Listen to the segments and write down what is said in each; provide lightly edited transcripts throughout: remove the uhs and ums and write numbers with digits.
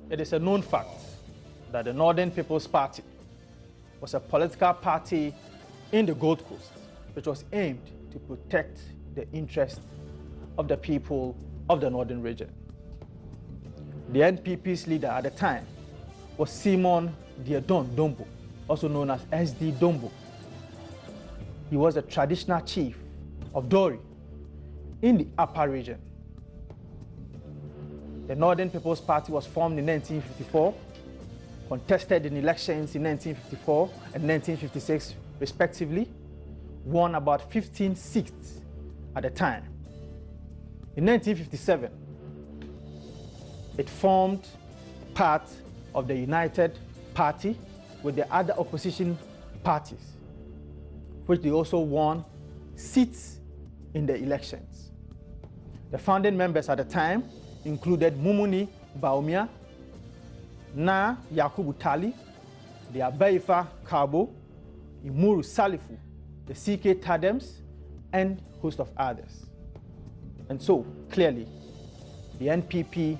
It is a known fact that the Northern People's Party was a political party in the Gold Coast, which was aimed to protect the interests of the people of the Northern region. The NPP's leader at the time was Simon Diadon Dombo, also known as SD Dombo. He was the traditional chief of Dori in the upper region. The Northern People's Party was formed in 1954, contested in elections in 1954 and 1956 respectively, won about 15 seats at the time. In 1957, it formed part of the United Party with the other opposition parties, which they also won seats in the elections. The founding members at the time included Mumuni Baumia, Na Yakubu Tali, the Abeifa Kabo, Imuru Salifu, the CK Tadems, and a host of others. And so, clearly, the NPP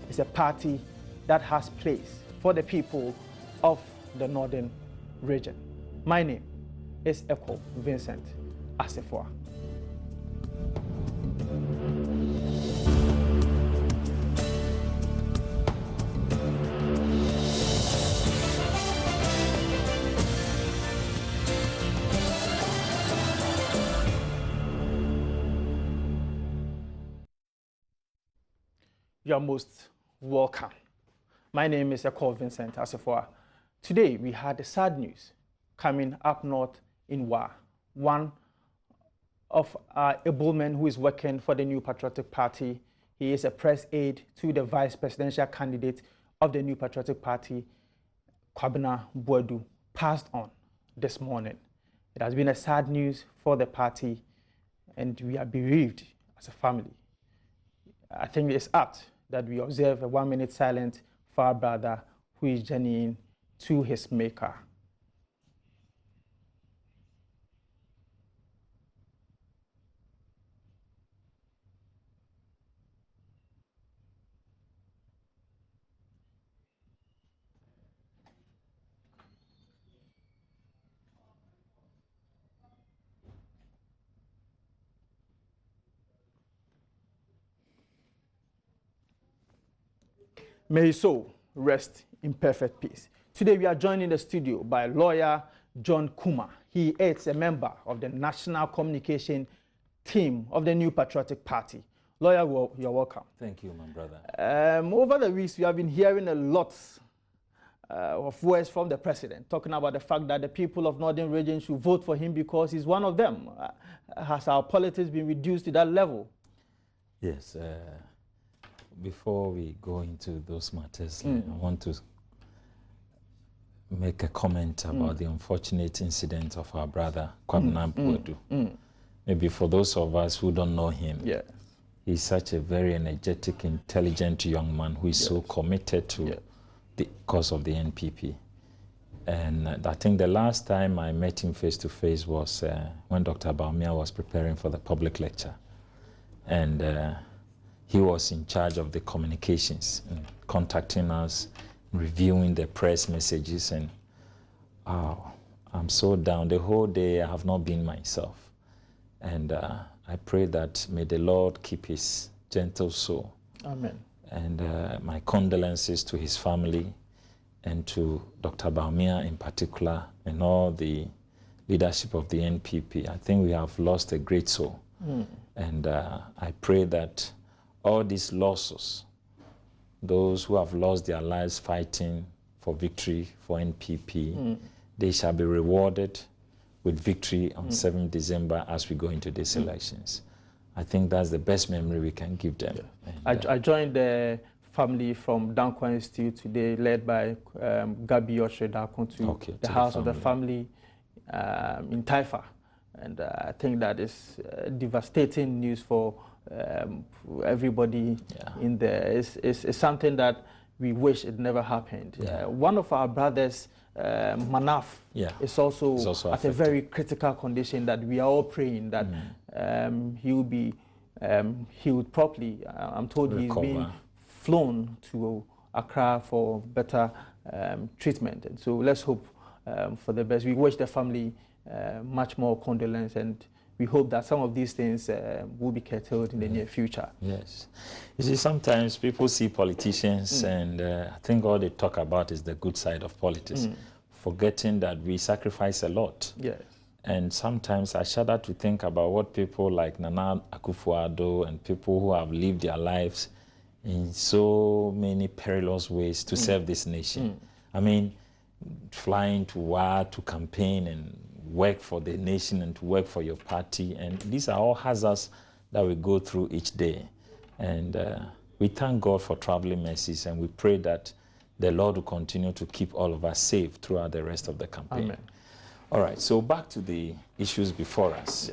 is a party that has place for the people of the Northern region. My name is Eko Vincent Assefoa. You're most welcome. My name is Eko Vincent Assefoa. Today we had the sad news coming up north in Wa. One of our able men who is working for the New Patriotic Party, he is a press aide to the vice presidential candidate of the New Patriotic Party, Kwabena Boadu, passed on this morning. It has been a sad news for the party, and we are bereaved as a family. I think it's apt that we observe a 1 minute silence for our brother who is journeying to his maker. May his soul rest in perfect peace. Today we are joined in the studio by lawyer John Kuma. He is a member of the National Communication Team of the New Patriotic Party. Lawyer, you're welcome. Thank you, my brother. Over the weeks, we have been hearing a lot of words from the president, talking about the fact that the people of Northern region should vote for him because he's one of them. Has our politics been reduced to that level? Yes. Before we go into those matters, I want to make a comment about the unfortunate incident of our brother, Kwabena Boadu. Maybe for those of us who don't know him, he's such a very energetic, intelligent young man who is so committed to the cause of the NPP. And I think the last time I met him face to face was when Dr. Baumia was preparing for the public lecture. And he was in charge of the communications, contacting us, reviewing the press messages, and I'm so down. The whole day I have not been myself. And I pray that may the Lord keep his gentle soul. Amen. And my condolences to his family and to Dr. Baumia in particular and all the leadership of the NPP. I think we have lost a great soul. And I pray that all these losses, those who have lost their lives fighting for victory for NPP, they shall be rewarded with victory on 7th December as we go into these elections. I think that's the best memory we can give them. And, I joined the family from Dankwa Institute today, led by Gabi Oshredakon to the house of the family in Taifa. And I think that is devastating news for everybody in there. It's something that we wish it never happened. One of our brothers, Manaf, is also at a very critical condition that we are all praying that he will be healed properly. I'm told he's being flown to Accra for better treatment. And so let's hope for the best. We wish the family much more condolence, and we hope that some of these things will be curtailed in the near future. Yes. You see, sometimes people see politicians and I think all they talk about is the good side of politics, forgetting that we sacrifice a lot. Yes. And sometimes I shudder to think about what people like Nana Akufo-Addo and people who have lived their lives in so many perilous ways to serve this nation. I mean, flying to war, to campaign and work for the nation and to work for your party. And these are all hazards that we go through each day. And we thank God for traveling mercies, and we pray that the Lord will continue to keep all of us safe throughout the rest of the campaign. Amen. All right, so back to the issues before us.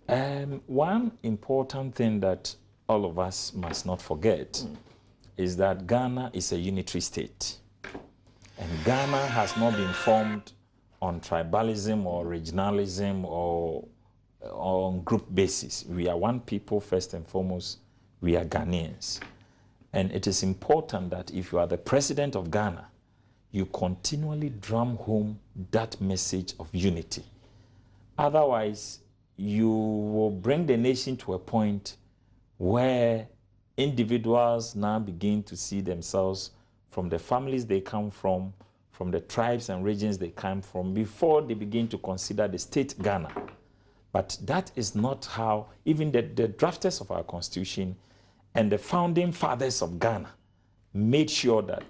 Yeah. One important thing that all of us must not forget is that Ghana is a unitary state. And Ghana has not been formed on tribalism or regionalism or on group basis. We are one people first and foremost. We are Ghanaians. And it is important that if you are the president of Ghana, you continually drum home that message of unity. Otherwise, you will bring the nation to a point where individuals now begin to see themselves from the families they come from the tribes and regions they come from, before they begin to consider the state Ghana. But that is not how even the drafters of our constitution and the founding fathers of Ghana made sure that,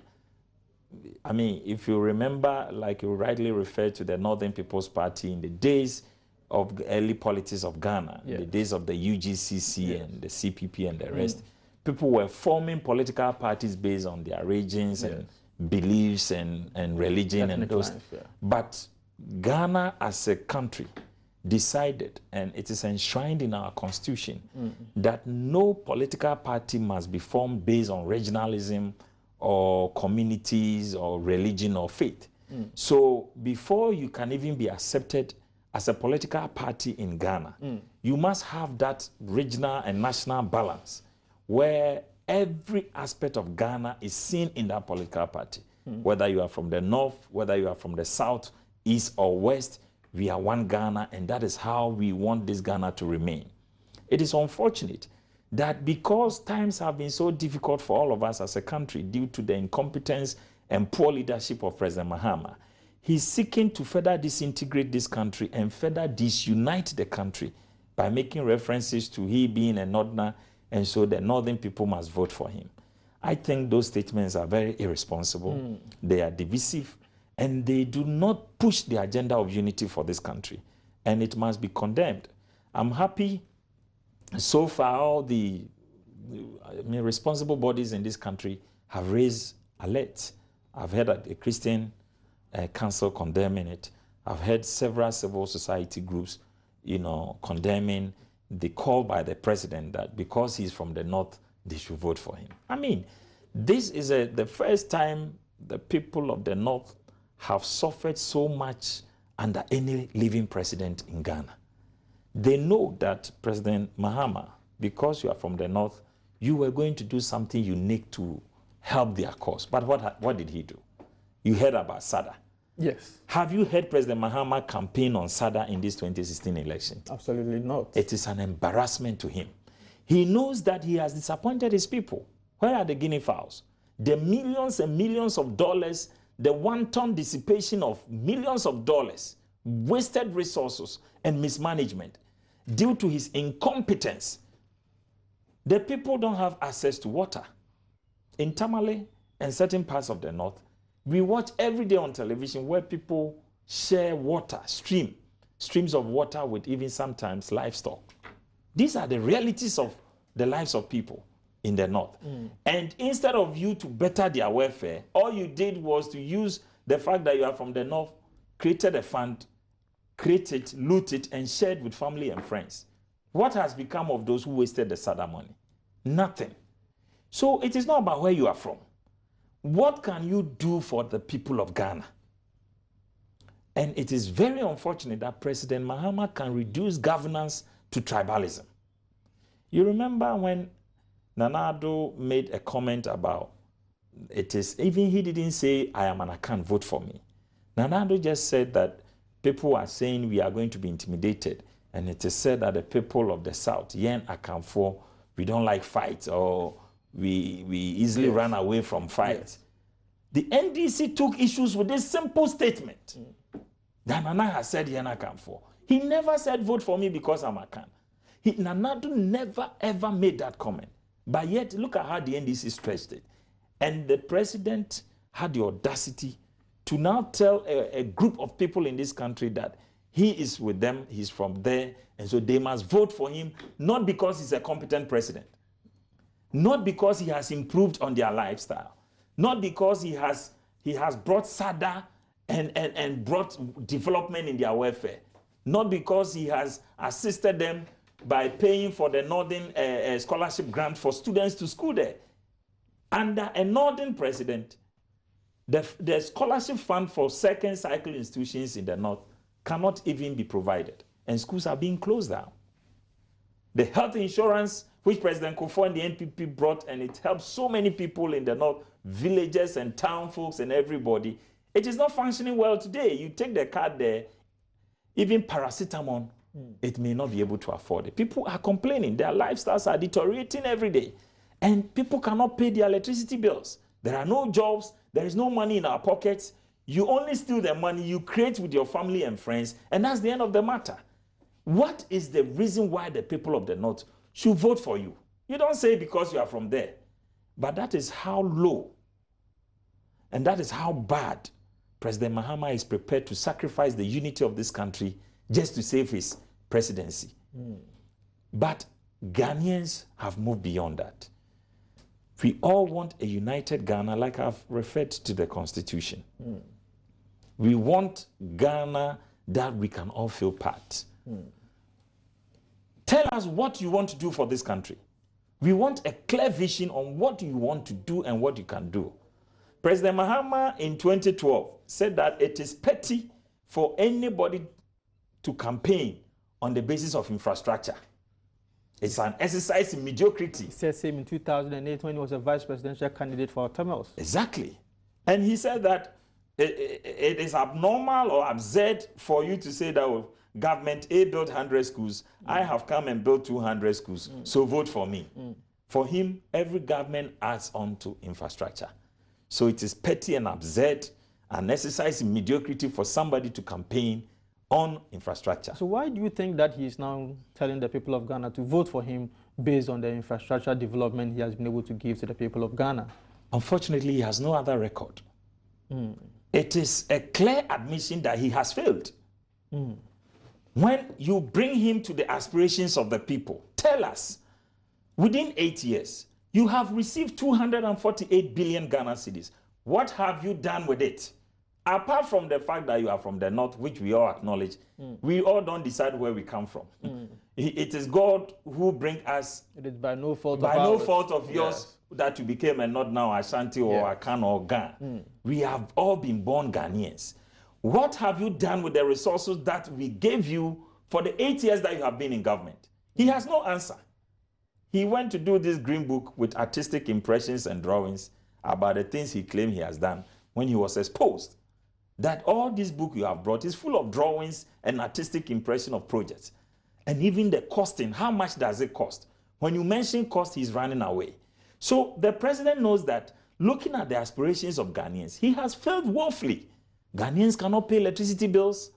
I mean, if you remember, like you rightly referred to the Northern People's Party in the days of the early politics of Ghana, the days of the UGCC and the CPP and the rest, people were forming political parties based on their regions and beliefs and religion and those. But Ghana as a country decided, and it is enshrined in our constitution, that no political party must be formed based on regionalism or communities or religion or faith. So before you can even be accepted as a political party in Ghana, you must have that regional and national balance where every aspect of Ghana is seen in that political party. Whether you are from the north, whether you are from the south, east or west, we are one Ghana, and that is how we want this Ghana to remain. It is unfortunate that because times have been so difficult for all of us as a country due to the incompetence and poor leadership of President Mahama, he's seeking to further disintegrate this country and further disunite the country by making references to he being a northerner, and so the northern people must vote for him. I think those statements are very irresponsible. They are divisive, and they do not push the agenda of unity for this country, and it must be condemned. I'm happy so far all the responsible bodies in this country have raised alerts. I've heard a Christian council condemning it. I've heard several civil society groups, condemning the call by the president that because he's from the north, they should vote for him. I mean, this is the first time the people of the north have suffered so much under any living president in Ghana. They know that President Mahama, because you are from the north, you were going to do something unique to help their cause. But what did he do? You heard about SADA. Yes. Have you heard President Mahama campaign on SADA in this 2016 election? Absolutely not. It is an embarrassment to him. He knows that he has disappointed his people. Where are the guinea fowls? The millions and millions of dollars, the wanton dissipation of millions of dollars, wasted resources and mismanagement due to his incompetence. The people don't have access to water. In Tamale and certain parts of the north, we watch every day on television where people share water, streams of water with even sometimes livestock. These are the realities of the lives of people in the north. And instead of you to better their welfare, all you did was to use the fact that you are from the north, created a fund, create it, loot it, and share it with family and friends. What has become of those who wasted the SADA money? Nothing. So it is not about where you are from. What can you do for the people of Ghana? And it is very unfortunate that President Mahama can reduce governance to tribalism. You remember when Nana Addo made a comment about it is, even he didn't say, I am an Akan, vote for me. Nana Addo just said that people are saying we are going to be intimidated. And it is said that the people of the South, Yen Akanfo, we don't like fights, or we easily run away from fights. The NDC took issues with this simple statement. That Nana has said Yen Akanfo. He never said vote for me because I'm Akan. Nana Addo never ever made that comment. But yet, look at how the NDC stretched it. And the president had the audacity to now tell a group of people in this country that he is with them, he's from there, and so they must vote for him, not because he's a competent president, not because he has improved on their lifestyle, not because he has brought SADA and brought development in their welfare, not because he has assisted them by paying for the Northern scholarship grant for students to school there. Under a Northern president, the scholarship fund for second cycle institutions in the North cannot even be provided, and schools are being closed down. The health insurance, which President Kufuor and the NPP brought, and it helps so many people in the North, villages and town folks and everybody, it is not functioning well today. You take the card there, even paracetamol, it may not be able to afford it. People are complaining. Their lifestyles are deteriorating every day, and people cannot pay their electricity bills. There are no jobs. There is no money in our pockets. You only steal the money you create with your family and friends, and that's the end of the matter. What is the reason why the people of the North should vote for you? You don't say because you are from there. But that is how low and that is how bad President Mahama is prepared to sacrifice the unity of this country just to save his presidency. But Ghanaians have moved beyond that. We all want a united Ghana, like I've referred to the Constitution. We want Ghana that we can all feel part. Tell us what you want to do for this country. We want a clear vision on what you want to do and what you can do. President Mahama in 2012 said that it is petty for anybody to campaign on the basis of infrastructure. It's an exercise in mediocrity. He said same in 2008 when he was a vice presidential candidate for Tamils. Exactly. And he said that it is abnormal or absurd for you to say that government A built 100 schools, I have come and built 200 schools, so vote for me. For him, every government adds on to infrastructure. So it is petty and absurd, an exercise in mediocrity for somebody to campaign on infrastructure. So why do you think that he is now telling the people of Ghana to vote for him based on the infrastructure development he has been able to give to the people of Ghana? Unfortunately, he has no other record. It is a clear admission that he has failed. When you bring him to the aspirations of the people, tell us, within 8 years, you have received 248 billion Ghana cedis. What have you done with it? Apart from the fact that you are from the North, which we all acknowledge, we all don't decide where we come from. It is God who brings us. It is by no fault of yours that you became a North now, Ashanti or Akan or Ga. We have all been born Ghanaians. What have you done with the resources that we gave you for the 8 years that you have been in government? He has no answer. He went to do this green book with artistic impressions and drawings about the things he claimed he has done when he was exposed. That all this book you have brought is full of drawings and artistic impression of projects. And even the costing, how much does it cost? When you mention cost, he's running away. So the president knows that looking at the aspirations of Ghanaians, he has failed woefully. Ghanaians cannot pay electricity bills.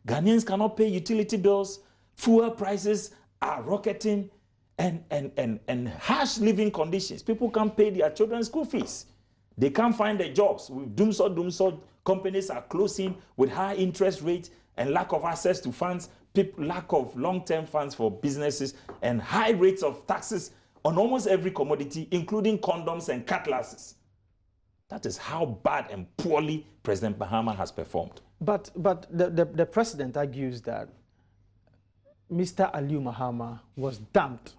Ghanaians cannot pay utility bills. Fuel prices are rocketing and harsh living conditions. People can't pay their children's school fees. They can't find their jobs. With doomsday, companies are closing with high interest rates and lack of access to funds, lack of long-term funds for businesses, and high rates of taxes on almost every commodity, including condoms and cutlasses. That is how bad and poorly President Mahama has performed. But the president argues that Mr. Aliu Mahama was dumped.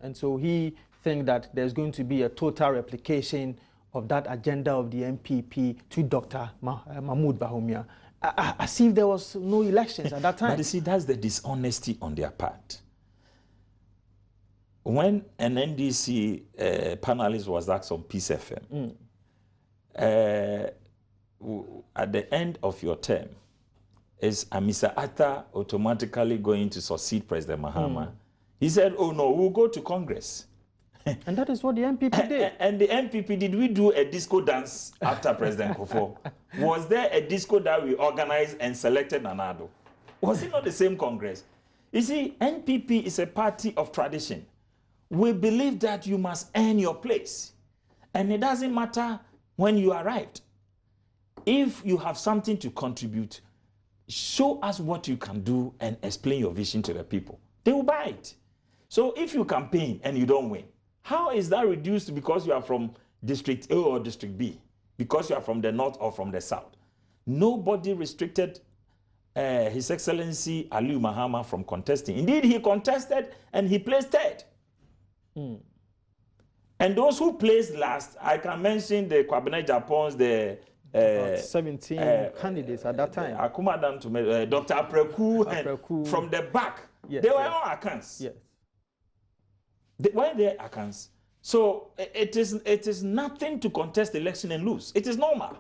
And so he thinks that there's going to be a total replication of that agenda of the MPP to Dr. Mahmoud Bawumia, as if there was no elections at that time. But you see, that's the dishonesty on their part. When an NDC panelist was asked on Peace FM, at the end of your term, is Mr. Atta automatically going to succeed President Mahama? He said, oh no, we'll go to Congress. And that is what the NPP did. And the NPP, did we do a disco dance after President Kufuor? Was there a disco that we organized and selected Nana Addo? Was it not the same Congress? You see, NPP is a party of tradition. We believe that you must earn your place. And it doesn't matter when you arrived. If you have something to contribute, show us what you can do and explain your vision to the people. They will buy it. So if you campaign and you don't win, how is that reduced because you are from District A or District B? Because you are from the north or from the south? Nobody restricted His Excellency Aliyu Mahama from contesting. Indeed, he contested and he placed third. And those who placed last, I can mention the Kwabena Japons, the 17 candidates at that time. Dr. Apreku, from the back. Yes, they were all Akans. Yes. They were there Akans. So it is nothing to contest the election and lose. It is normal.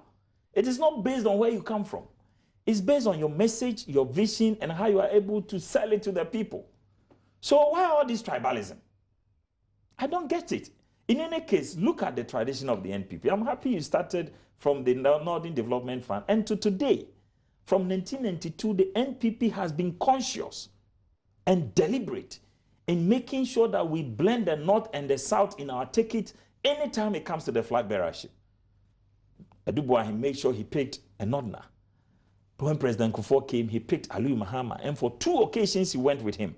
It is not based on where you come from. It's based on your message, your vision, and how you are able to sell it to the people. So why all this tribalism? I don't get it. In any case, look at the tradition of the NPP. I'm happy you started from the Northern Development Fund. And to today, from 1992, the NPP has been conscious and deliberate in making sure that we blend the North and the South in our ticket anytime it comes to the flag bearership. Aduboah, he made sure he picked a Northerner. When President Kufuor came, he picked Aliyu Mahama. And for 2 occasions, he went with him.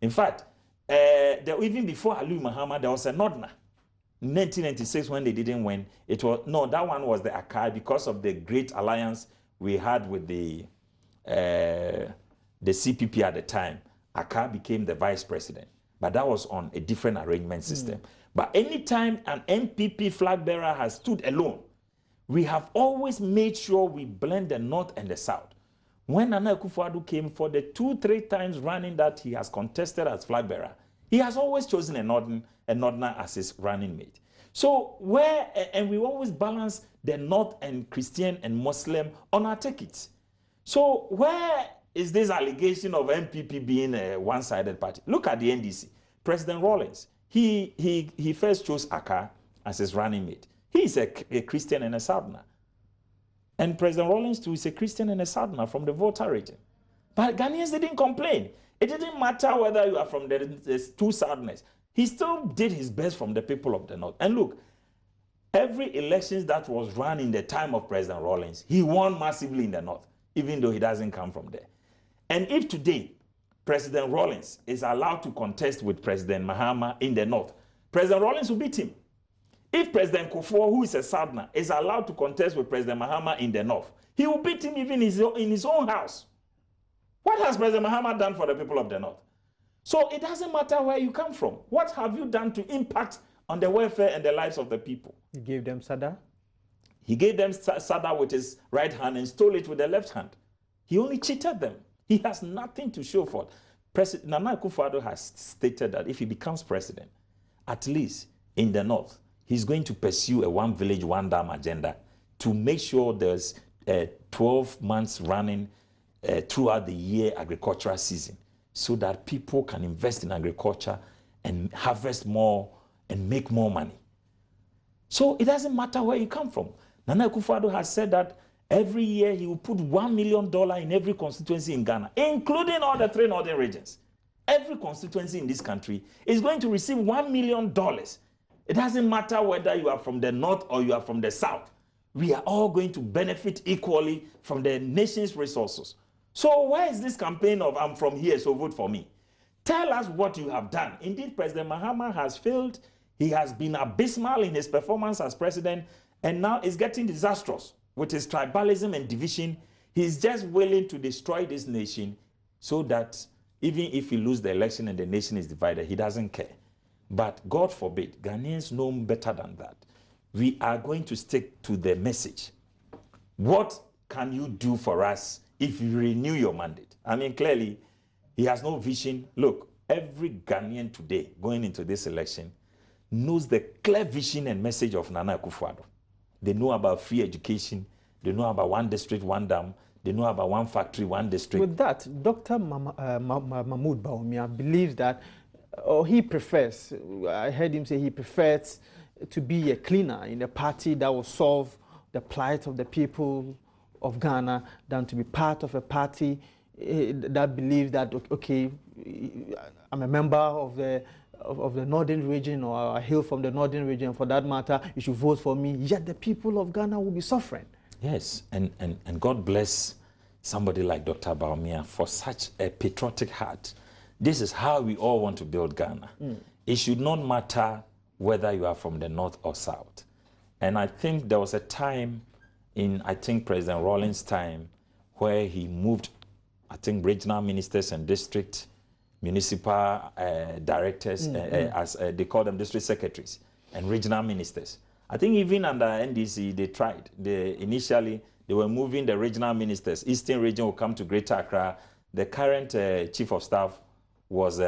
In fact, even before Aliyu Mahama, there was a Northerner. In 1996, when they didn't win, it was, no, that one was the Akai because of the great alliance we had with the CPP at the time. Akai became the vice president, but that was on a different arrangement system. But anytime an NPP flag bearer has stood alone, we have always made sure we blend the North and the South. When Nana Akufo-Addo came, for the 2-3 times running that he has contested as flag bearer, he has always chosen a Northerner as his running mate. So and we always balance the North and Christian and Muslim on our tickets. So where is this allegation of NPP being a one-sided party? Look at the NDC. President Rawlings, he first chose Aka as his running mate. He is a Christian and a Southerner. And President Rawlings too is a Christian and a Southerner from the Volta region. But Ghanaians didn't complain. It didn't matter whether you are from the 2 Southerners. He still did his best from the people of the North. And look, every election that was run in the time of President Rawlings, he won massively in the North, even though he doesn't come from there. And if today, President Rawlings is allowed to contest with President Mahama in the North, President Rawlings will beat him. If President Kufuor, who is a Southerner, is allowed to contest with President Mahama in the North, he will beat him even in his own house. What has President Mahama done for the people of the North? So it doesn't matter where you come from. What have you done to impact on the welfare and the lives of the people? He gave them Sada. He gave them Sada with his right hand and stole it with the left hand. He only cheated them. He has nothing to show for it. Nana Akufo-Addo has stated that if he becomes president, at least in the North, he's going to pursue a one village, one dam agenda to make sure there's 12 months running throughout the year agricultural season so that people can invest in agriculture and harvest more and make more money. So it doesn't matter where you come from. Nana Akufo-Addo has said that every year he will put $1 million in every constituency in Ghana, including all the 3 northern regions. Every constituency in this country is going to receive $1 million. It doesn't matter whether you are from the North or you are from the South. We are all going to benefit equally from the nation's resources. So where is this campaign of I'm from here, so vote for me? Tell us what you have done. Indeed, President Mahama has failed. He has been abysmal in his performance as president, and now is getting disastrous with his tribalism and division. He's just willing to destroy this nation so that even if he loses the election and the nation is divided, he doesn't care. But God forbid, Ghanaians know better than that. We are going to stick to the message. What can you do for us if you renew your mandate? I mean, clearly, he has no vision. Look, every Ghanaian today going into this election knows the clear vision and message of Nana Akufo-Addo. They know about free education. They know about one district, one dam. They know about one factory, one district. With that, Dr. Mahmoud Bawumia believes that, or he prefers, I heard him say he prefers to be a cleaner in a party that will solve the plight of the people of Ghana than to be part of a party that believes that, okay, I'm a member of the northern region, or I hail from the northern region, for that matter, you should vote for me, yet the people of Ghana will be suffering. Yes, and God bless somebody like Dr. Bawumia for such a patriotic heart. This is how we all want to build Ghana. It should not matter whether you are from the north or south. And I think there was a time in, I think, President Rawlings' time where he moved, I think, regional ministers and district municipal directors, as they call them, district secretaries, and regional ministers. I think even under NDC, they tried. Initially, they were moving the regional ministers. Eastern region will come to Greater Accra. The current chief of staff was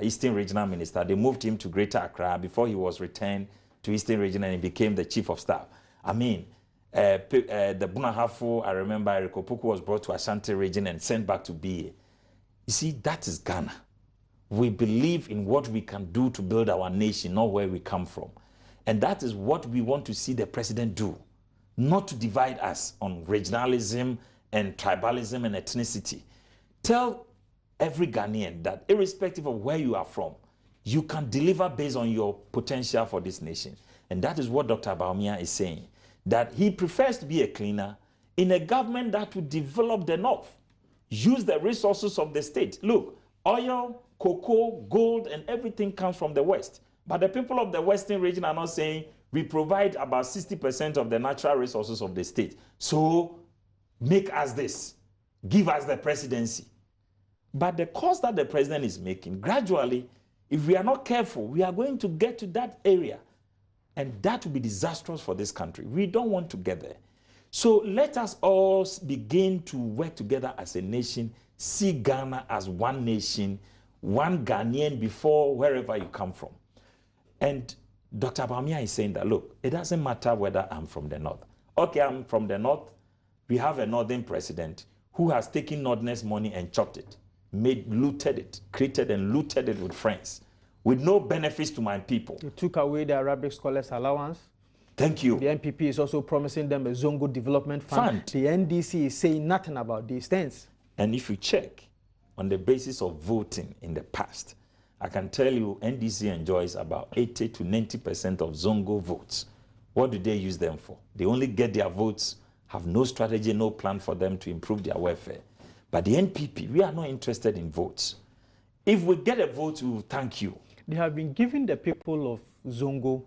Eastern regional minister. They moved him to Greater Accra before he was returned to Eastern region and he became the chief of staff. I mean, the Bunahafu, I remember Eric Opoku was brought to Ashanti region and sent back to BA. You see, that is Ghana. We believe in what we can do to build our nation, not where we come from. And that is what we want to see the president do, not to divide us on regionalism and tribalism and ethnicity. Tell every Ghanaian that irrespective of where you are from, you can deliver based on your potential for this nation. And that is what Dr. Bawumia is saying, that he prefers to be a cleaner in a government that will develop the north, use the resources of the state. Look, oil, cocoa, gold, and everything comes from the west. But the people of the western region are not saying we provide about 60% of the natural resources of the state. So make us this, give us the presidency. But the cost that the president is making, gradually, if we are not careful, we are going to get to that area. And that will be disastrous for this country. We don't want to get there. So let us all begin to work together as a nation, see Ghana as one nation, one Ghanaian before wherever you come from. And Dr. Bawumia is saying that, look, it doesn't matter whether I'm from the north. Okay, I'm from the north. We have a northern president who has taken northerners' money and chopped it, looted it, created and looted it with friends, with no benefits to my people. They took away the Arabic scholars' allowance. Thank you. The NPP is also promising them a Zongo development fund. The NDC is saying nothing about these things. And if you check on the basis of voting in the past, I can tell you NDC enjoys about 80 to 90% of Zongo votes. What do they use them for? They only get their votes, have no strategy, no plan for them to improve their welfare. But the NPP, we are not interested in votes. If we get a vote, we will thank you. They have been giving the people of Zongo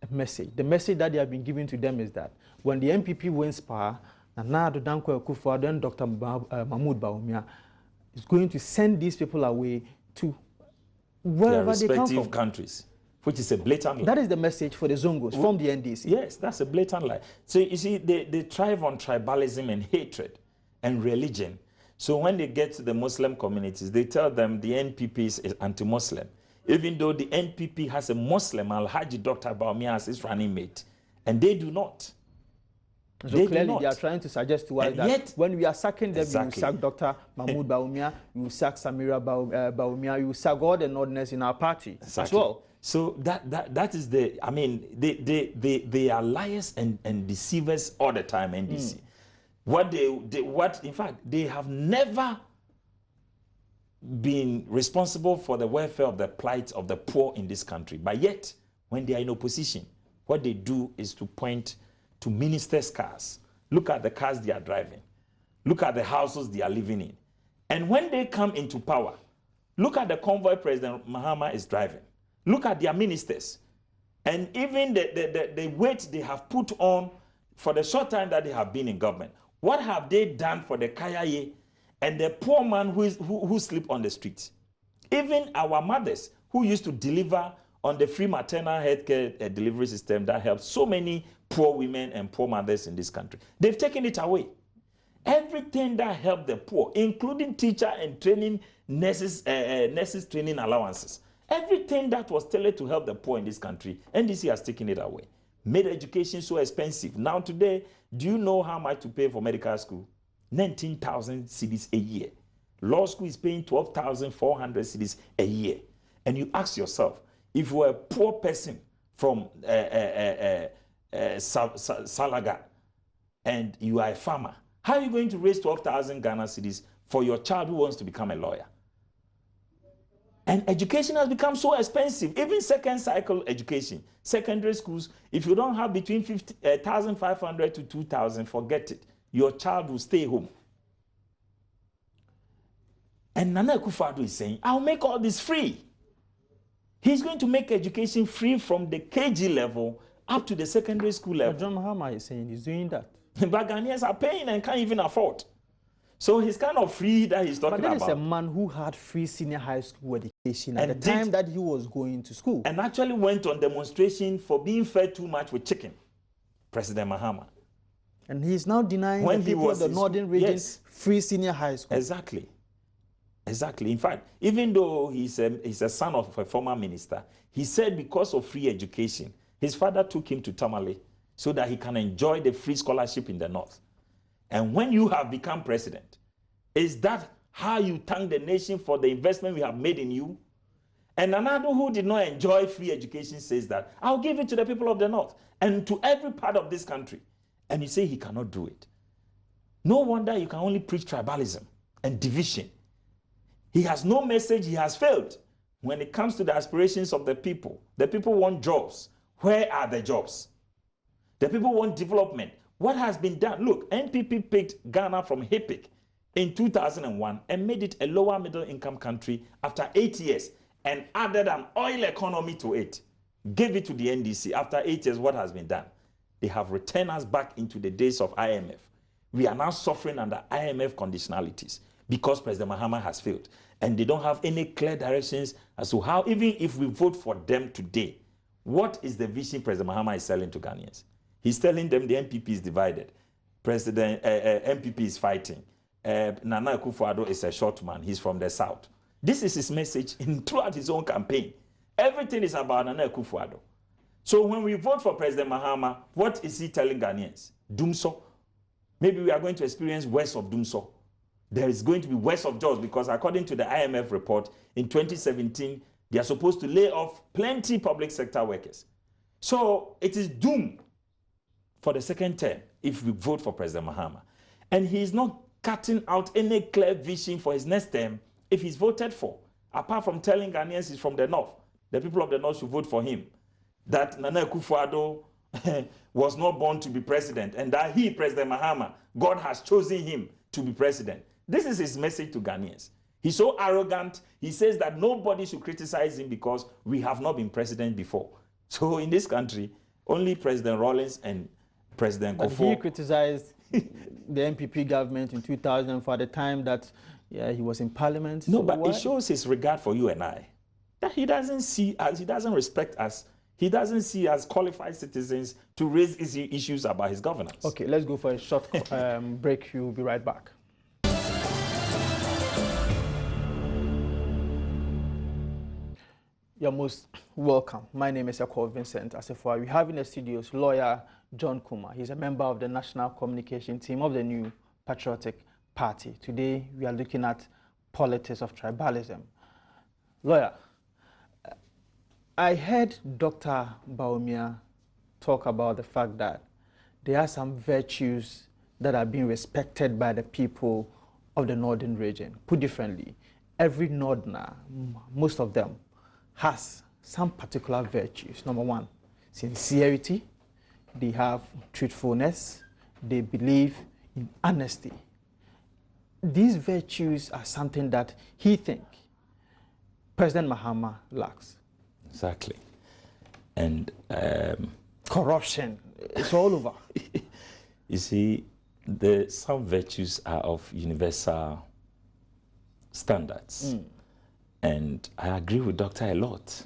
a message. The message that they have been giving to them is that when the NPP wins power, Nana Danko Akufo-Addo and Dr. Mahmoud Bawumia is going to send these people away to wherever they come from. Respective countries, which is a blatant lie. That is the message for the Zongos from the NDC. Yes, that's a blatant lie. So you see, they thrive on tribalism and hatred and religion. So when they get to the Muslim communities, they tell them the NPP is anti-Muslim, even though the NPP has a Muslim, Alhaji Dr. Bawumia, as its running mate, and they do not. So clearly they are trying to suggest to us that when we are sacking them, you will sack Dr. Mahmoud Bawumia, you will sack Samira Bawumia, you will sack all the northerners in our party as well. So that is the, I mean, they are liars and deceivers all the time, NDC. In fact, they have never been responsible for the welfare of the plight of the poor in this country. But yet, when they are in opposition, what they do is to point to ministers' cars. Look at the cars they are driving. Look at the houses they are living in. And when they come into power, look at the convoy President Mahama is driving. Look at their ministers. And even the weight they have put on for the short time that they have been in government. What have they done for the Kayaye and the poor man who sleep on the streets? Even our mothers who used to deliver on the free maternal health care delivery system that helped so many poor women and poor mothers in this country. They've taken it away. Everything that helped the poor, including teacher and training nurses training allowances, everything that was tailored to help the poor in this country, NDC has taken it away. made education so expensive. Now today, do you know how much to pay for medical school? 19,000 cedis a year. Law school is paying 12,400 cedis a year. And you ask yourself, if you were a poor person from Salaga and you are a farmer, how are you going to raise 12,000 Ghana cedis for your child who wants to become a lawyer? And education has become so expensive, even second cycle education. Secondary schools, if you don't have between 1,500 to 2,000, forget it. Your child will stay home. And Nana Akufo-Addo is saying, I'll make all this free. He's going to make education free from the KG level up to the secondary school level. But John Mahama is saying he's doing that. But Ghanaians are paying and can't even afford. So he's kind of free that he's talking about. But there is a man who had free senior high school education at the time that he was going to school. And actually went on demonstration for being fed too much with chicken. President Mahama. And he's now denying the people of the northern region free senior high school. Exactly. Exactly. In fact, even though he's a son of a former minister, he said because of free education, his father took him to Tamale so that he can enjoy the free scholarship in the north. And when you have become president, is that how you thank the nation for the investment we have made in you? And another who did not enjoy free education says that, I'll give it to the people of the north and to every part of this country. And you say he cannot do it. No wonder you can only preach tribalism and division. He has no message, he has failed. When it comes to the aspirations of the people want jobs. Where are the jobs? The people want development. What has been done? Look, NPP picked Ghana from HIPIC in 2001 and made it a lower middle income country after 8 years and added an oil economy to it. Gave it to the NDC. After 8 years, what has been done? They have returned us back into the days of IMF. We are now suffering under IMF conditionalities because President Mahama has failed. And they don't have any clear directions as to how, even if we vote for them today, what is the vision President Mahama is selling to Ghanaians? He's telling them the NPP is divided. NPP is fighting. Nana Akufo-Addo is a short man. He's from the south. This is his message throughout his own campaign. Everything is about Nana Akufo-Addo. So when we vote for President Mahama, what is he telling Ghanaians? Doomso. Maybe we are going to experience worse of Doomso. There is going to be worse of jobs because according to the IMF report, in 2017, they are supposed to lay off plenty public sector workers. So it is doom for the second term if we vote for President Mahama. And he is not cutting out any clear vision for his next term if he's voted for, apart from telling Ghanaians he's from the north. The people of the north should vote for him. That Nana Akufo-Addo was not born to be president and that he, President Mahama, God has chosen him to be president. This is his message to Ghanaians. He's so arrogant. He says that nobody should criticize him because we have not been president before. So in this country, only President Rawlings and President Kofo. He criticized the NPP government in 2004 at the time that he was in parliament. No, so but it shows his regard for you and I. That he doesn't see us, he doesn't respect us. He doesn't see us qualified citizens to raise issues about his governance. Okay, let's go for a short break. We'll be right back. You're most welcome. My name is Yakob Vincent Asefua. We have in the studios lawyer John Kuma. He's a member of the National Communication Team of the New Patriotic Party. Today, we are looking at politics of tribalism. Lawyer, I heard Dr. Bawumia talk about the fact that there are some virtues that are being respected by the people of the northern region. Put differently, every northerner, most of them, has some particular virtues. Number one, sincerity. They have truthfulness. They believe in honesty. These virtues are something that he thinks President Mahama lacks. Exactly. And corruption, it's all over. You see, some virtues are of universal standards. And I agree with Doctor a lot.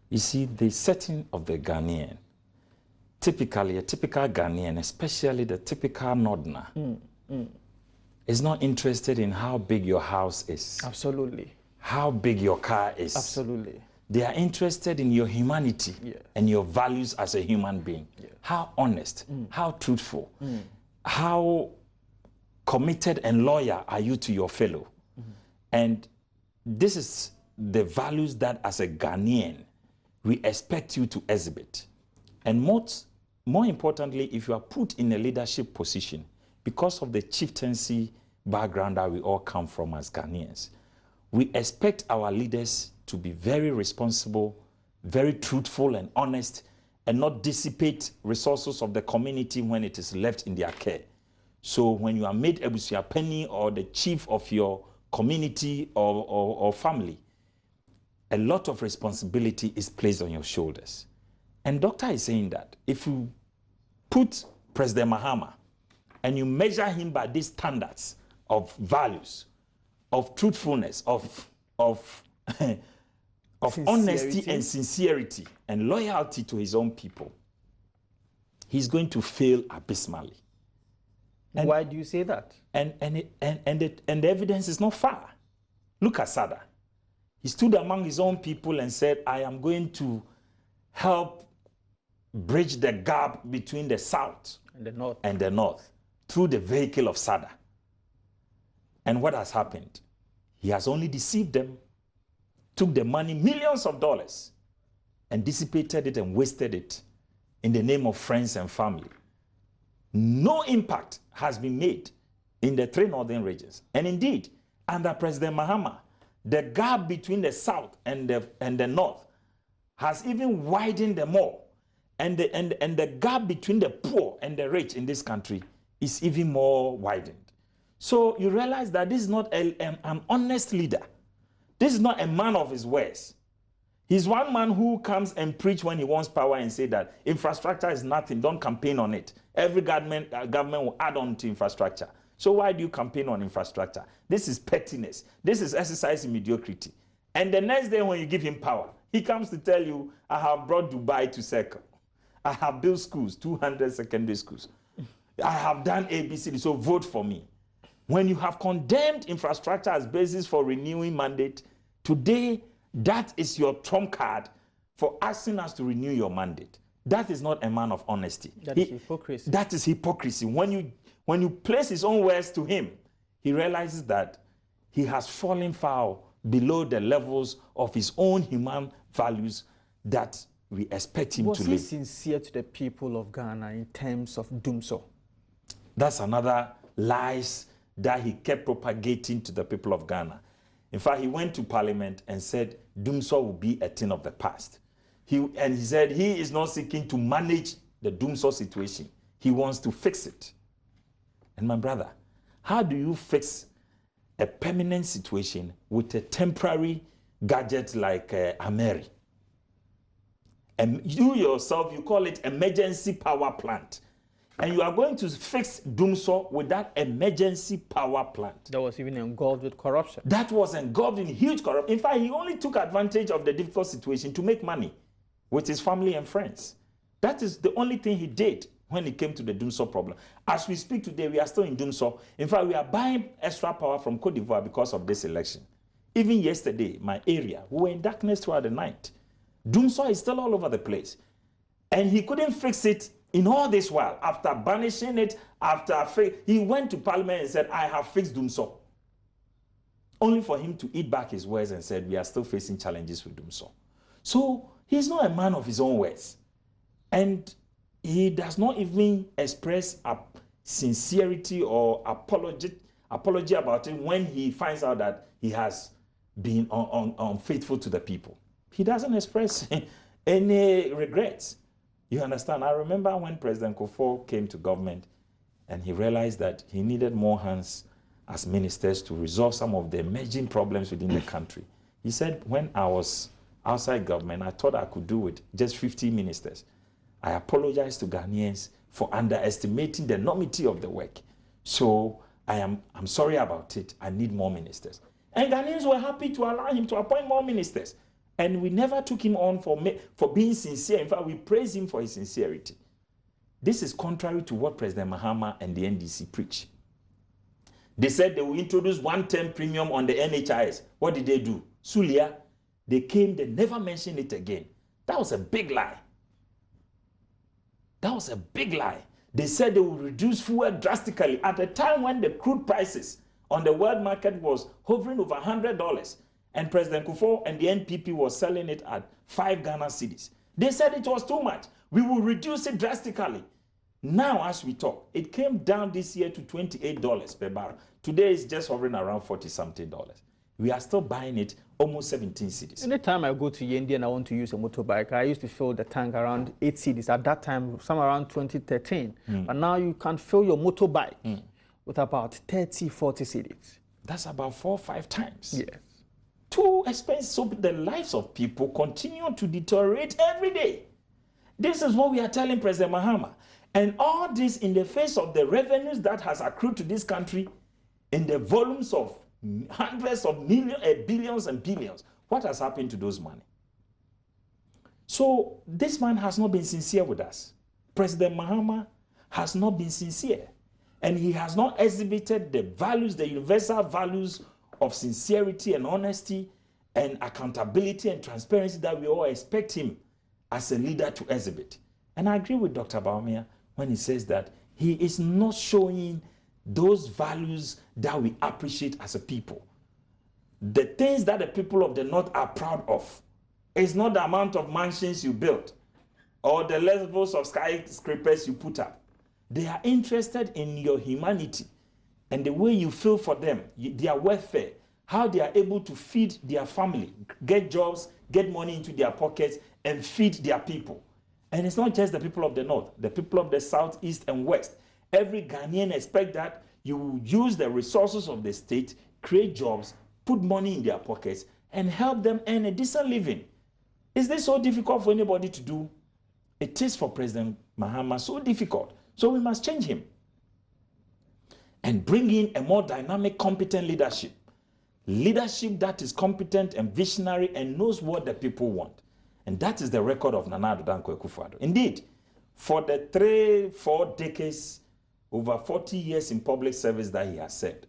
You see, the setting of the Ghanaian, typically, a typical Ghanaian, especially the typical northerner, is not interested in how big your house is. Absolutely. How big your car is. Absolutely. They are interested in your humanity Yes. and your values as a human being. Yes. How honest, how truthful, how committed and loyal are you to your fellow? And this is the values that as a Ghanaian, we expect you to exhibit. And more importantly, if you are put in a leadership position, because of the chieftaincy background that we all come from as Ghanaians, we expect our leaders to be very responsible, very truthful and honest, and not dissipate resources of the community when it is left in their care. So when you are made Ebusia Penny or the chief of your community or family, a lot of responsibility is placed on your shoulders. And Doctor is saying that if you put President Mahama and you measure him by these standards of values, of truthfulness, of honesty and sincerity and loyalty to his own people, he's going to fail abysmally. And why do you say that? And the evidence is not far. Look at Sada. He stood among his own people and said, I am going to help bridge the gap between the South and the North through the vehicle of Sada. And what has happened? He has only deceived them, took the money, millions of dollars, and dissipated it and wasted it in the name of friends and family. No impact has been made in the three northern regions. And indeed, under President Mahama, the gap between the South and the North has even widened them more. And the gap between the poor and the rich in this country is even more widened. So you realize that this is not an honest leader. This is not a man of his words. He's one man who comes and preach when he wants power and say that infrastructure is nothing, don't campaign on it. Every government will add on to infrastructure. So why do you campaign on infrastructure? This is pettiness. This is exercise in mediocrity. And the next day when you give him power, he comes to tell you, I have brought Dubai to circle. I have built schools, 200 secondary schools. I have done ABC, so vote for me. When you have condemned infrastructure as basis for renewing mandate, today that is your trump card for asking us to renew your mandate. That is not a man of honesty. That is hypocrisy. That is hypocrisy. When you place his own words to him, he realizes that he has fallen foul below the levels of his own human values that we expect him to live. Was he sincere to the people of Ghana in terms of doing so? That's another lies that he kept propagating to the people of Ghana. In fact, he went to parliament and said, Dumso will be a thing of the past. He said he is not seeking to manage the Dumso situation. He wants to fix it. And my brother, how do you fix a permanent situation with a temporary gadget like Ameri? And you yourself, you call it emergency power plant. And you are going to fix Dumso with that emergency power plant. That was even engulfed with corruption. That was engulfed in huge corruption. In fact, he only took advantage of the difficult situation to make money with his family and friends. That is the only thing he did when it came to the Dumso problem. As we speak today, we are still in Dumso. In fact, we are buying extra power from Cote d'Ivoire because of this election. Even yesterday, my area, we were in darkness throughout the night. Dumso is still all over the place. And he couldn't fix it in all this while. After banishing it, he went to parliament and said, I have fixed Dumso. Only for him to eat back his words and said, we are still facing challenges with Dumso. So he's not a man of his own words. And he does not even express a sincerity or apology about it when he finds out that he has been unfaithful to the people. He doesn't express any regrets. You understand? I remember when President Kufuor came to government and he realized that he needed more hands as ministers to resolve some of the emerging problems within the country. He said, when I was outside government, I thought I could do with just 50 ministers. I apologize to Ghanaians for underestimating the enormity of the work. So I'm sorry about it. I need more ministers. And Ghanaians were happy to allow him to appoint more ministers. And we never took him on for being sincere. In fact, we praise him for his sincerity. This is contrary to what President Mahama and the NDC preach. They said they will introduce one-term premium on the NHIS. What did they do? Sulia, They came, they never mentioned it again. That was a big lie. That was a big lie. They said they would reduce fuel drastically at a time when the crude prices on the world market was hovering over $100, and President Kufuor and the NPP was selling it at 5 Ghana cedis. They said it was too much. We will reduce it drastically. Now, as we talk, it came down this year to $28 per barrel. Today, it's just hovering around $40-something. We are still buying it almost 17 cedis. Anytime I go to Yendi and I want to use a motorbike, I used to fill the tank around 8 cedis. At that time, somewhere around 2013. But now you can fill your motorbike with about 30, 40 cedis. That's about 4 or 5 times. Yes. Too expensive. So the lives of people continue to deteriorate every day. This is what we are telling President Mahama. And all this in the face of the revenues that has accrued to this country in the volumes of hundreds of millions, billions and billions. What has happened to those money? So this man has not been sincere with us. President Mahama has not been sincere. And he has not exhibited the values, the universal values of sincerity and honesty and accountability and transparency that we all expect him as a leader to exhibit. And I agree with Dr. Baumia when he says that he is not showing those values that we appreciate as a people. The things that the people of the North are proud of is not the amount of mansions you build or the levels of skyscrapers you put up. They are interested in your humanity and the way you feel for them, their welfare, how they are able to feed their family, get jobs, get money into their pockets, and feed their people. And it's not just the people of the North, the people of the South, East, and West. Every Ghanaian expects that you will use the resources of the state, create jobs, put money in their pockets, and help them earn a decent living. Is this so difficult for anybody to do? It is for President Mahama so difficult. So we must change him and bring in a more dynamic, competent leadership. Leadership that is competent and visionary and knows what the people want. And that is the record of Nana Addo Dankwa Akufo-Addo. Indeed, for the 3-4 decades, over 40 years in public service that he has served,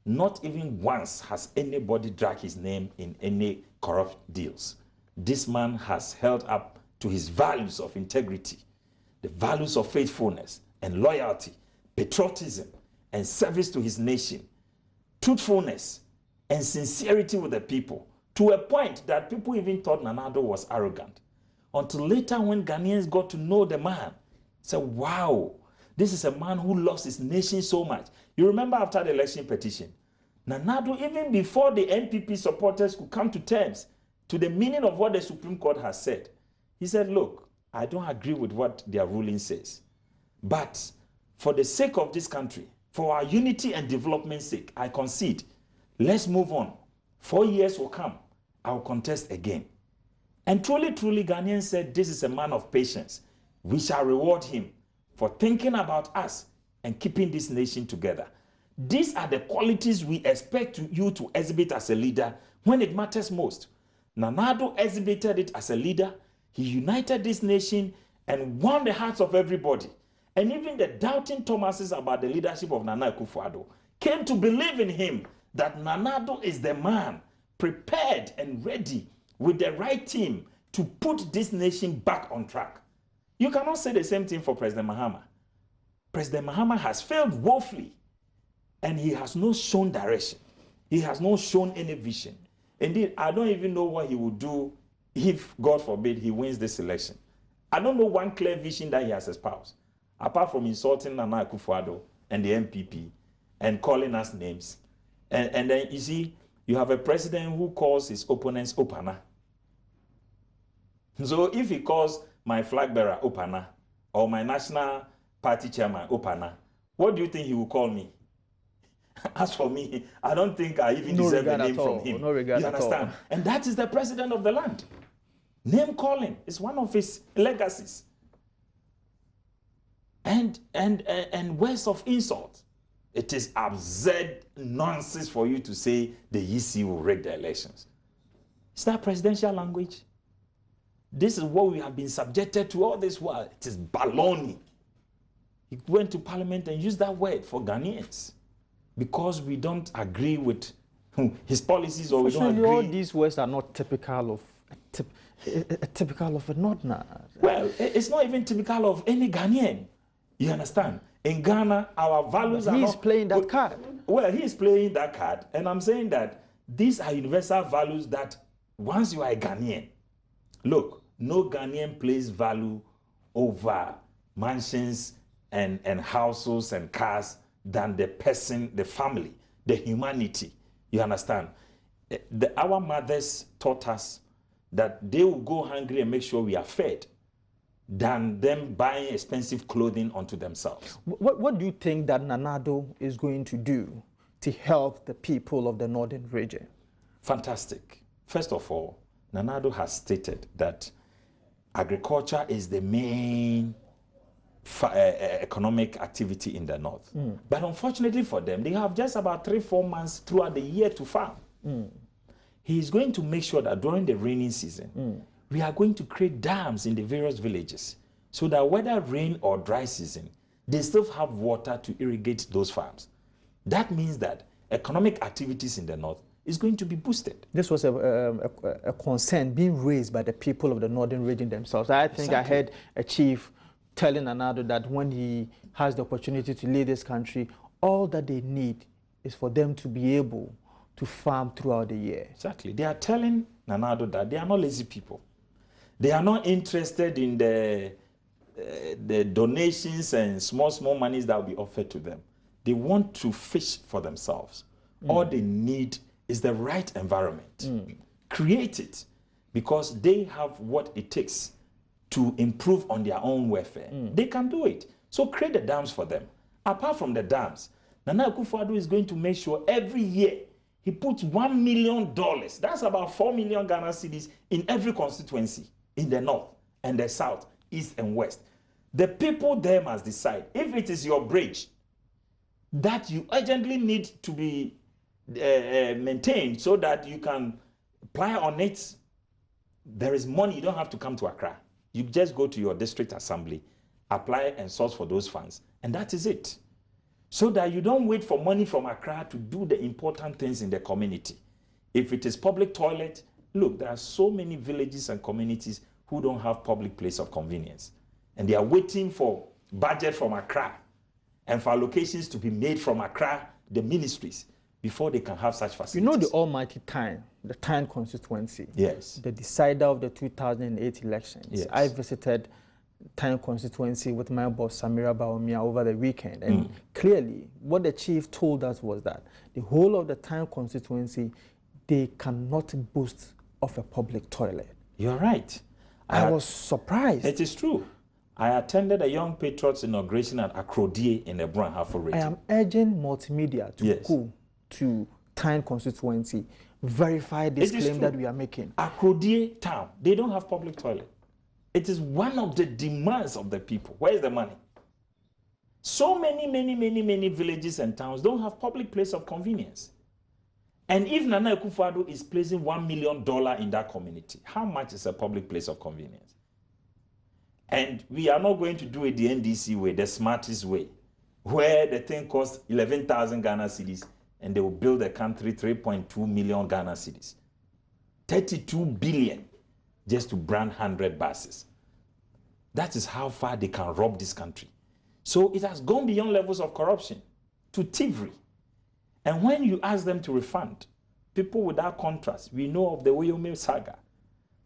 not even once has anybody dragged his name in any corrupt deals. This man has held up to his values of integrity, the values of faithfulness and loyalty, patriotism and service to his nation, truthfulness and sincerity with the people, to a point that people even thought Nana Addo was arrogant. Until later when Ghanaians got to know the man, said, wow, this is a man who loves his nation so much. You remember after the election petition, Nana Addo, even before the NPP supporters could come to terms to the meaning of what the Supreme Court has said, he said, look, I don't agree with what their ruling says. But for the sake of this country, for our unity and development's sake, I concede. Let's move on. 4 years will come. I will contest again. And truly, truly, Ghanaians said, this is a man of patience. We shall reward him for thinking about us and keeping this nation together. These are the qualities we expect you to exhibit as a leader when it matters most. Nana Addo exhibited it as a leader. He united this nation and won the hearts of everybody. And even the doubting Thomases about the leadership of Nana Akufo-Addo came to believe in him, that Nana Addo is the man prepared and ready with the right team to put this nation back on track. You cannot say the same thing for President Mahama. President Mahama has failed woefully, and he has not shown direction. He has not shown any vision. Indeed, I don't even know what he would do if, God forbid, he wins this election. I don't know one clear vision that he has espoused, apart from insulting Nana Akufo-Addo and the NPP and calling us names. And then, you see, you have a president who calls his opponents Opana. So if he calls my flag bearer Opana or my national party chairman Opana, what do you think he will call me? As for me, I don't think I even deserve a name from him. No regard you understand? And that is the president of the land. Name calling is one of his legacies. And words of insult. It is absurd nonsense for you to say the EC will rig the elections. Is that presidential language? This is what we have been subjected to all this while. It is baloney. He went to parliament and used that word for Ghanaians because we don't agree with his policies or we don't agree. All these words are not typical of typical of a Northerner. Well, it's not even typical of any Ghanaian. You understand? In Ghana, our values are not... He's playing that card. Well, he's playing that card. And I'm saying that these are universal values that once you are a Ghanaian, look, no Ghanaian places value over mansions and houses and cars than the person, the family, the humanity. You understand? Our mothers taught us that they will go hungry and make sure we are fed than them buying expensive clothing onto themselves. What do you think that Nana Addo is going to do to help the people of the northern region? Fantastic. First of all, Nana Addo has stated that agriculture is the main economic activity in the north. But unfortunately for them, they have just about 3-4 months throughout the year to farm. He is going to make sure that during the rainy season, we are going to create dams in the various villages so that whether rain or dry season, they still have water to irrigate those farms. That means that economic activities in the north is going to be boosted. This was a concern being raised by the people of the northern region themselves. I think I heard a chief telling Nana Addo that when he has the opportunity to lead this country, all that they need is for them to be able to farm throughout the year. Exactly. They are telling Nana Addo that they are not lazy people. They are not interested in the donations and small monies that will be offered to them. They want to fish for themselves. All they need is the right environment. Create it, because they have what it takes to improve on their own welfare. They can do it. So create the dams for them. Apart from the dams, Nana Akufo-Addo is going to make sure every year he puts $1 million, that's about 4 million Ghana cedis, in every constituency in the north and the south, east and west. The people there must decide if it is your bridge that you urgently need to be maintained so that you can ply on it. There is money. You don't have to come to Accra. You just go to your district assembly, apply and source for those funds, and that is it. So that you don't wait for money from Accra to do the important things in the community. If it is public toilet, look, there are so many villages and communities who don't have public place of convenience. And they are waiting for budget from Accra and for allocations to be made from Accra, the ministries, before they can have such facilities. You know the almighty Tyne, the Tyne constituency. Yes. The decider of the 2008 elections. Yes. I visited Tyne constituency with my boss Samira Baumia over the weekend, and clearly what the chief told us was that the whole of the Tyne constituency, they cannot boast of a public toilet. You're right. I was surprised. It is true. I attended a Young Patriots inauguration at Akrodie in the Branhafo region. I am urging multimedia to go to Tyne constituency, verify this claim that we are making. Akrodie town, they don't have public toilet. It is one of the demands of the people. Where is the money? So many villages and towns don't have public place of convenience. And if Nana Akufo-Addo is placing $1 million in that community, how much is a public place of convenience? And we are not going to do it the NDC way, the smartest way, where the thing costs 11,000 Ghana cedis and they will build a country 3.2 million Ghana cedis. 32 billion just to brand 100 buses. That is how far they can rob this country. So it has gone beyond levels of corruption to thievery. And when you ask them to refund, people without contrast, we know of the Wayome saga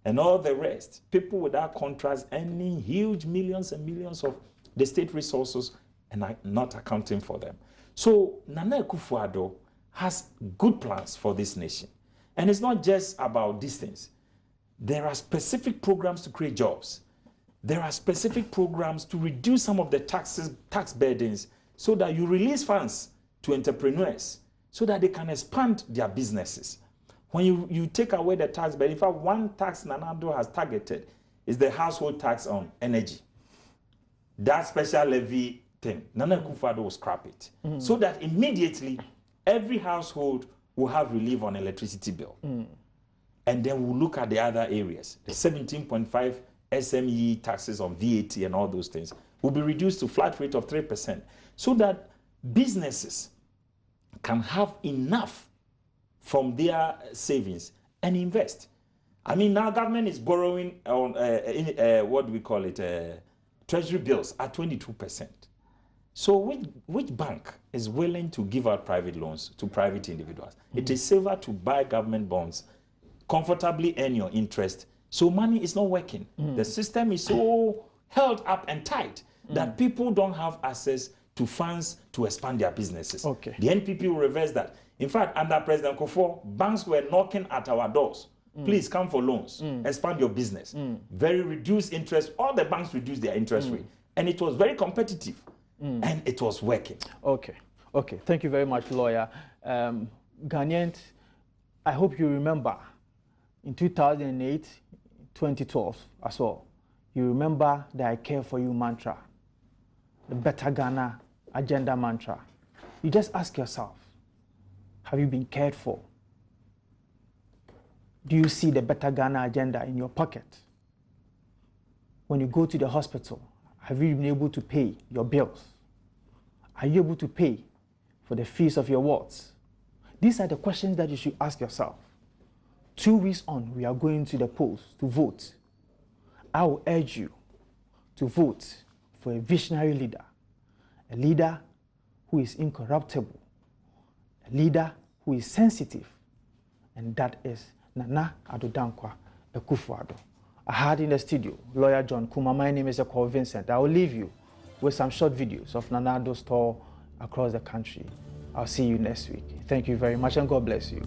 and all the rest, people without contrast earning huge millions and millions of the state resources and are not accounting for them. So Nana Akufo-Addo has good plans for this nation. And it's not just about these things. There are specific programs to create jobs. There are specific programs to reduce some of the tax burdens so that you release funds to entrepreneurs so that they can expand their businesses. When you take away the tax burden, in fact, one tax Nana Addo has targeted is the household tax on energy. That special levy thing, Nana Akufo-Addo will scrap it. So that immediately every household will have relief on electricity bill. And then we'll look at the other areas. The 17.5 SME taxes on VAT and all those things will be reduced to flat rate of 3% so that businesses can have enough from their savings and invest. I mean, now government is borrowing on what do we call it, treasury bills at 22%. So which bank is willing to give out private loans to private individuals? It is safer to buy government bonds, comfortably earn your interest. So money is not working. The system is so held up and tight that people don't have access to funds to expand their businesses. Okay. The NPP will reverse that. In fact, under President Kufuor, banks were knocking at our doors. Please come for loans, expand your business. Very reduced interest. All the banks reduced their interest rate. And it was very competitive. And it was working. Okay. Okay. Thank you very much, lawyer. Ghanaians, I hope you remember in 2008, 2012 as well, you remember the I Care For You mantra, the Better Ghana agenda mantra. You just ask yourself, have you been cared for? Do you see the Better Ghana agenda in your pocket? When you go to the hospital, have you been able to pay your bills? Are you able to pay for the fees of your wards? These are the questions that you should ask yourself. 2 weeks on, we are going to the polls to vote. I will urge you to vote for a visionary leader, a leader who is incorruptible, a leader who is sensitive, and that is Nana Addo Dankwa Akufo-Addo. I had in the studio lawyer John Kuma. My name is Call Vincent. I will leave you with some short videos of Nana Addo's tour across the country. I'll see you next week. Thank you very much and God bless you.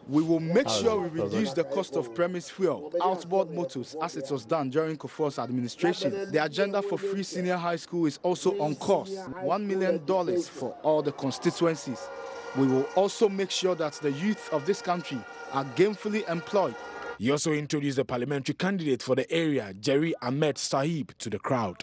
We will make sure we reduce the cost of premise fuel, outboard motors, as it was done during Kufuor's administration. The agenda for free senior high school is also on course, $1 million for all the constituencies. We will also make sure that the youth of this country are gainfully employed. He also introduced the parliamentary candidate for the area, Jerry Ahmed Sahib, to the crowd.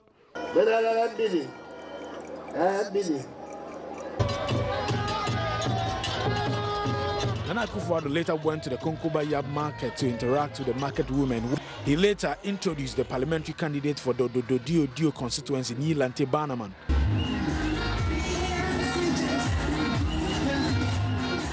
Nana Akufo-Addo later went to the Konkoba Yab market to interact with the market women. He later introduced the parliamentary candidate for the Dio constituency, Nilante Banaman.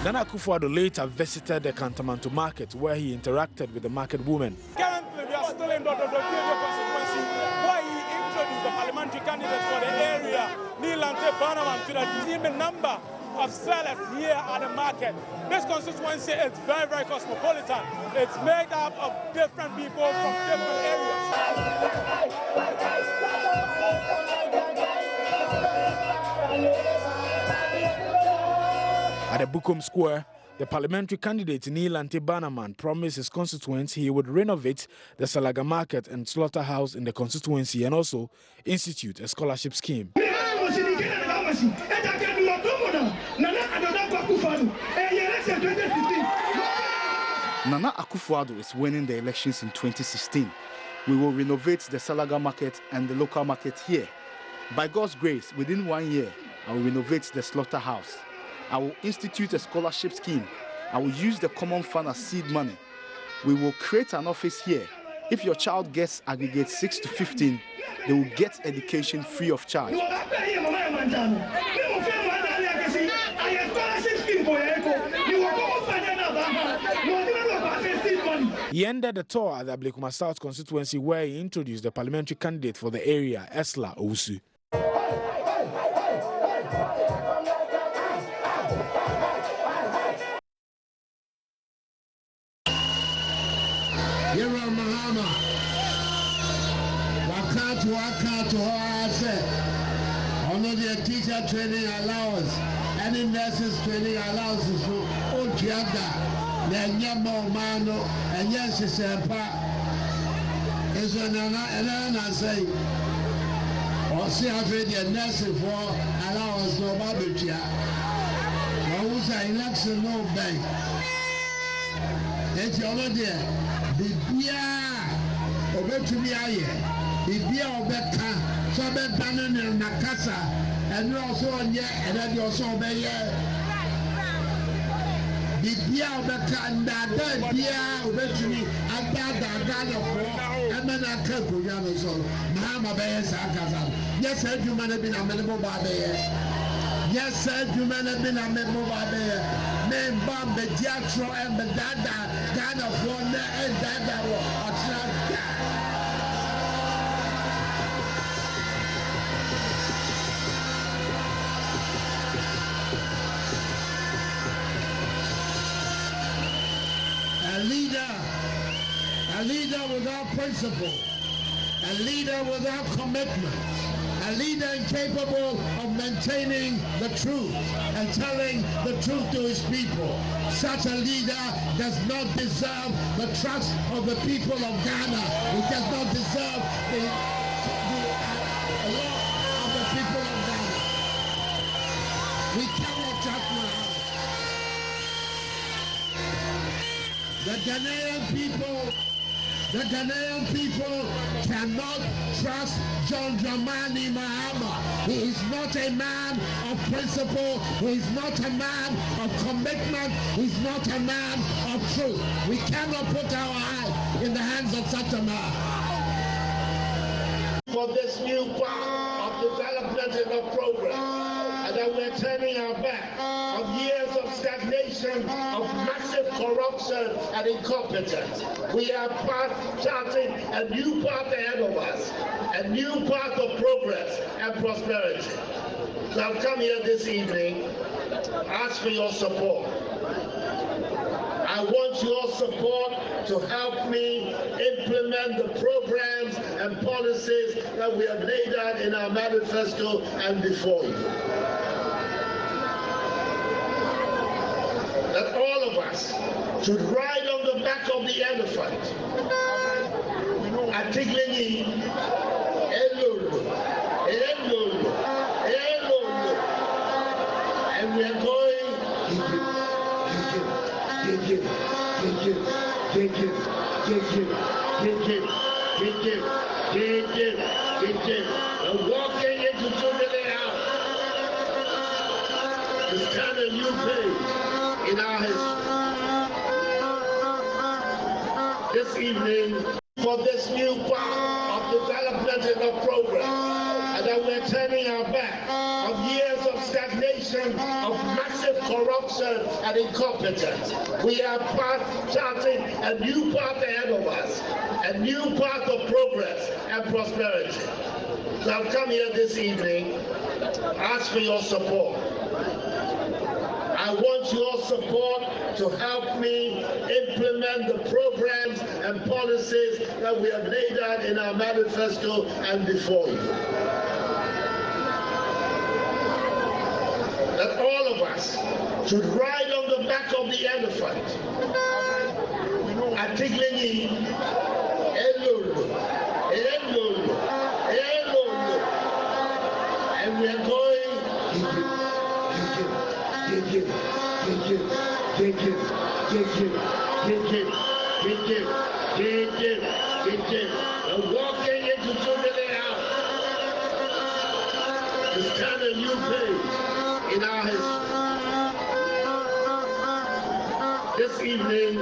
Nana Akufo-Addo later visited the Kantamanto market where he interacted with the market women. Currently, we are still in the Dio constituency where he introduced the parliamentary candidate for the area, Nilante Banaman, to the team number of sellers here at the market. This constituency is very, very cosmopolitan. It's made up of different people from different areas. At the Bukom Square, the parliamentary candidate Nilante Banaman promised his constituents he would renovate the Salaga Market and Slaughterhouse in the constituency and also institute a scholarship scheme. Nana Akufo-Addo is winning the elections in 2016. We will renovate the Salaga Market and the local market here. By God's grace, within 1 year, I will renovate the slaughterhouse. I will institute a scholarship scheme. I will use the common fund as seed money. We will create an office here. If your child gets aggregate 6 to 15, they will get education free of charge. He ended the tour at the Ablekuma South constituency where he introduced the parliamentary candidate for the area, Esla Owusu. Teacher training allowance, any nurses training allowances for all together. Then Yamo Mano and yes, it's a part. It's an I say, or see how the nursing for allowance no Babuja. Or who's an election no bank. It's already the beer over to me. The beer over so bad banner in Nakasa. And you also on yet, and then you also obey the bibia obekanda da bia obetumi adada Ghana for emena ka konya no so mahama be yes akaza yes adwuma na bi na me bo ba be yes adwuma na bi na me bo ba be me mbam be diatro and be dada Ghana for na and dada otra a leader without principle, a leader without commitment, a leader incapable of maintaining the truth and telling the truth to his people. Such a leader does not deserve the trust of the people of Ghana. He does not deserve the love of the people of Ghana. We cannot trust him. The Ghanaian people cannot trust John Dramani Mahama. He is not a man of principle. He is not a man of commitment. He is not a man of truth. We cannot put our eye in the hands of such a man. For this new path of development and of progress, and that we're turning our back on years of stagnation, of massive corruption and incompetence. We are charting a new path ahead of us, a new path of progress and prosperity. So I've come here this evening to ask for your support. I want your support to help me implement the programs and policies that we have laid out in our manifesto and before you. That all of us should ride on the back of the elephant. Atiglenyi, elolo, elolo, elolo. And we are going, and walking into Jubilee House to start a new page in our history. This evening, for this new path of development and of progress, and that we're turning our back on years of stagnation, of massive corruption and incompetence. We are charting a new path ahead of us, a new path of progress and prosperity. So I've come here this evening to ask for your support. I want your support to help me implement the programs and policies that we have laid out in our manifesto and before you. That all of us should ride on the back of the elephant. Atiglenyi, elolo, elolo, elolo. And we are going, and walking into Jubilee House to start a new page in our history. This evening,